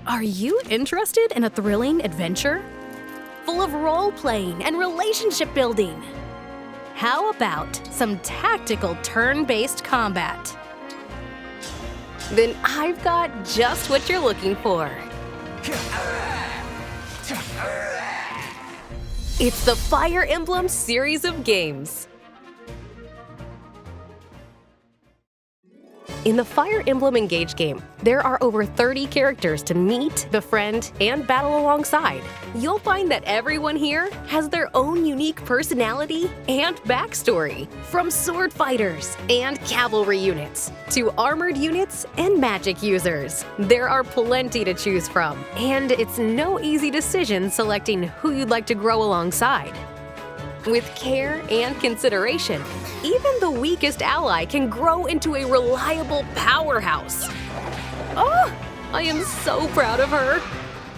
Are you interested in a thrilling adventure? Full of role-playing and relationship building? How about some tactical turn-based combat? Then I've got just what you're looking for. It's the Fire Emblem series of games. In the Fire Emblem Engage game, there are over 30 characters to meet, befriend, and battle alongside. You'll find that everyone here has their own unique personality and backstory, from sword fighters and cavalry units to armored units and magic users. There are plenty to choose from, and it's no easy decision selecting who you'd like to grow alongside. With care and consideration, even the weakest ally can grow into a reliable powerhouse. Oh, I am so proud of her!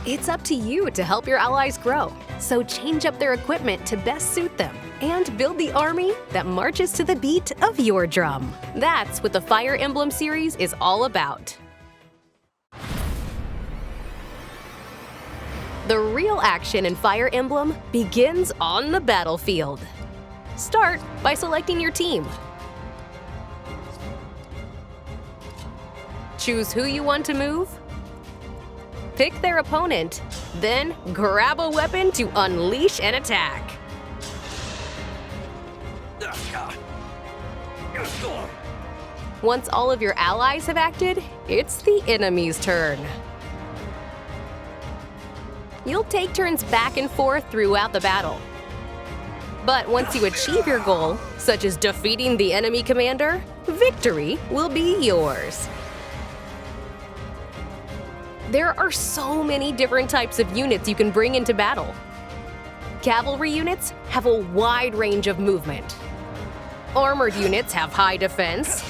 It's up to you to help your allies grow, so change up their equipment to best suit them and build the army that marches to the beat of your drum. That's what the Fire Emblem series is all about. The real action in Fire Emblem begins on the battlefield. Start by selecting your team. Choose who you want to move. Pick their opponent, then grab a weapon to unleash an attack. Once all of your allies have acted, it's the enemy's turn. You'll take turns back and forth throughout the battle. But once you achieve your goal, such as defeating the enemy commander, victory will be yours. There are so many different types of units you can bring into battle. Cavalry units have a wide range of movement. Armored units have high defense.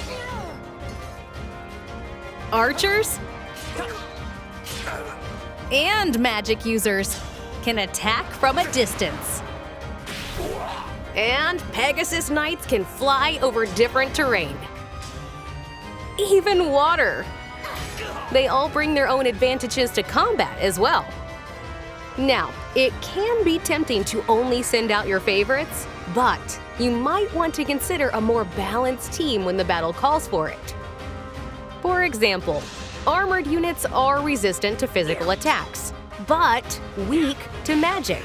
Archers and magic users can attack from a distance. And Pegasus Knights can fly over different terrain. Even water. They all bring their own advantages to combat as well. Now, it can be tempting to only send out your favorites, but you might want to consider a more balanced team when the battle calls for it. For example, armored units are resistant to physical attacks, but weak to magic.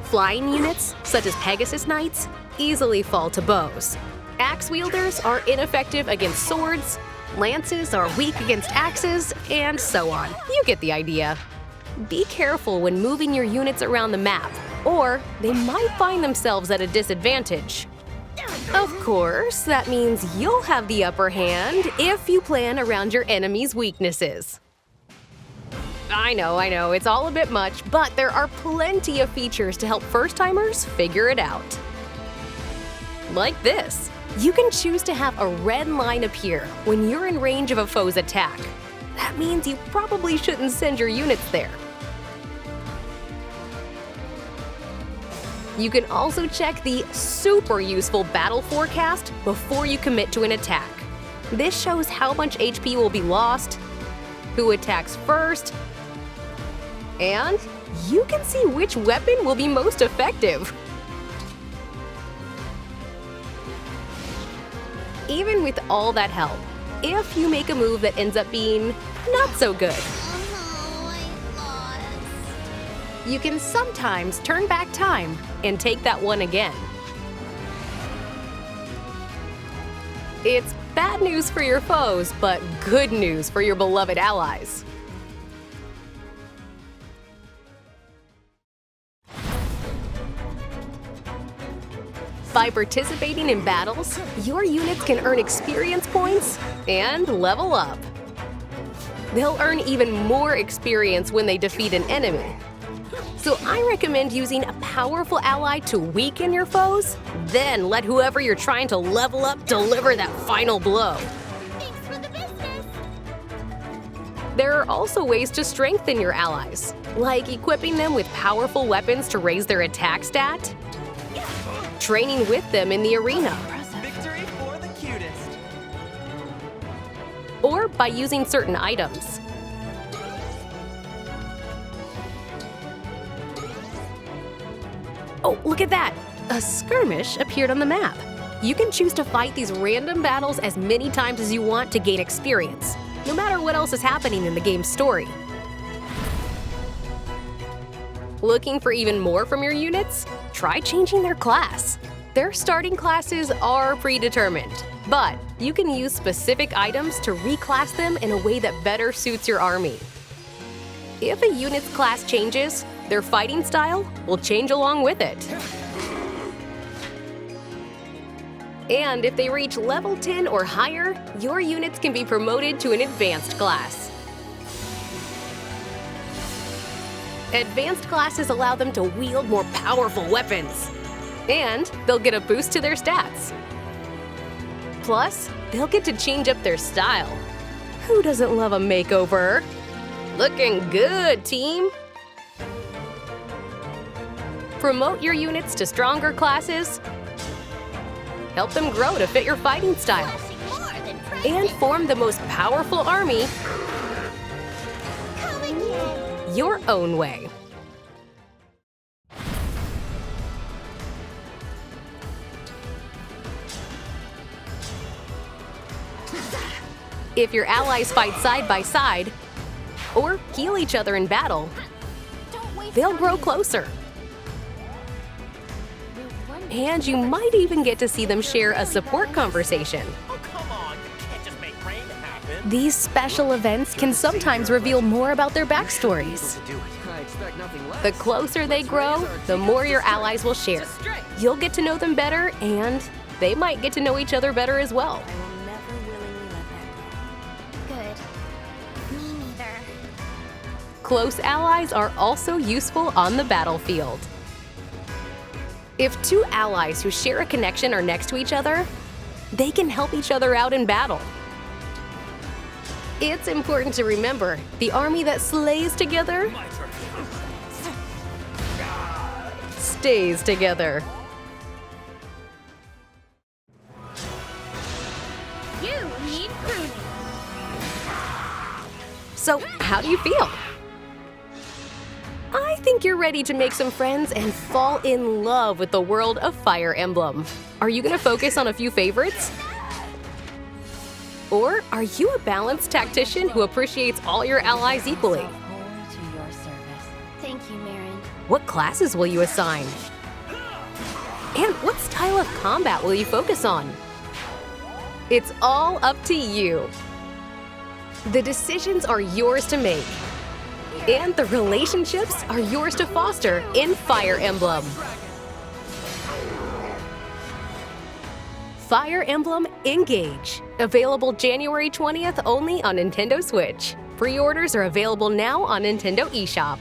Flying units, such as Pegasus Knights, easily fall to bows. Axe wielders are ineffective against swords, lances are weak against axes, and so on. You get the idea. Be careful when moving your units around the map, or they might find themselves at a disadvantage. Of course, that means you'll have the upper hand if you plan around your enemy's weaknesses. I know, it's all a bit much, but there are plenty of features to help first-timers figure it out. Like this. You can choose to have a red line appear when you're in range of a foe's attack. That means you probably shouldn't send your units there. You can also check the super useful battle forecast before you commit to an attack. This shows how much HP will be lost, who attacks first, and you can see which weapon will be most effective. Even with all that help, if you make a move that ends up being not so good, you can sometimes turn back time and take that one again. It's bad news for your foes, but good news for your beloved allies. By participating in battles, your units can earn experience points and level up. They'll earn even more experience when they defeat an enemy. So I recommend using a powerful ally to weaken your foes, then let whoever you're trying to level up deliver that final blow. Thanks for the business. There are also ways to strengthen your allies, like equipping them with powerful weapons to raise their attack stat, training with them in the arena, Victory for the cutest. or by using certain items. Look at that! A skirmish appeared on the map. You can choose to fight these random battles as many times as you want to gain experience, no matter what else is happening in the game's story. Looking for even more from your units? Try changing their class. Their starting classes are predetermined, but you can use specific items to reclass them in a way that better suits your army. If a unit's class changes, their fighting style will change along with it. And if they reach level 10 or higher, your units can be promoted to an advanced class. Advanced classes allow them to wield more powerful weapons. And they'll get a boost to their stats. Plus, they'll get to change up their style. Who doesn't love a makeover? Looking good, team! Promote your units to stronger classes. Help them grow to fit your fighting style. And form the most powerful army your own way. If your allies fight side by side, or heal each other in battle, they'll grow closer. And you might even get to see them share a support conversation. Oh, come on. You can't just make rain happen. These special events can sometimes reveal more about their backstories. The closer they grow, the more your allies will share. You'll get to know them better, and they might get to know each other better as well. I will never willingly let that go. Good. Me neither. Close allies are also useful on the battlefield. If two allies who share a connection are next to each other, they can help each other out in battle. It's important to remember, the army that slays together stays together. You need pruning. So, how do you feel? I think you're ready to make some friends and fall in love with the world of Fire Emblem. Are you gonna focus on a few favorites? Or are you a balanced tactician who appreciates all your allies equally? Wholly to your service. Thank you, Marin. What classes will you assign? And what style of combat will you focus on? It's all up to you. The decisions are yours to make. And the relationships are yours to foster in Fire Emblem. Fire Emblem Engage. Available January 20th only on Nintendo Switch. Pre-orders are available now on Nintendo eShop.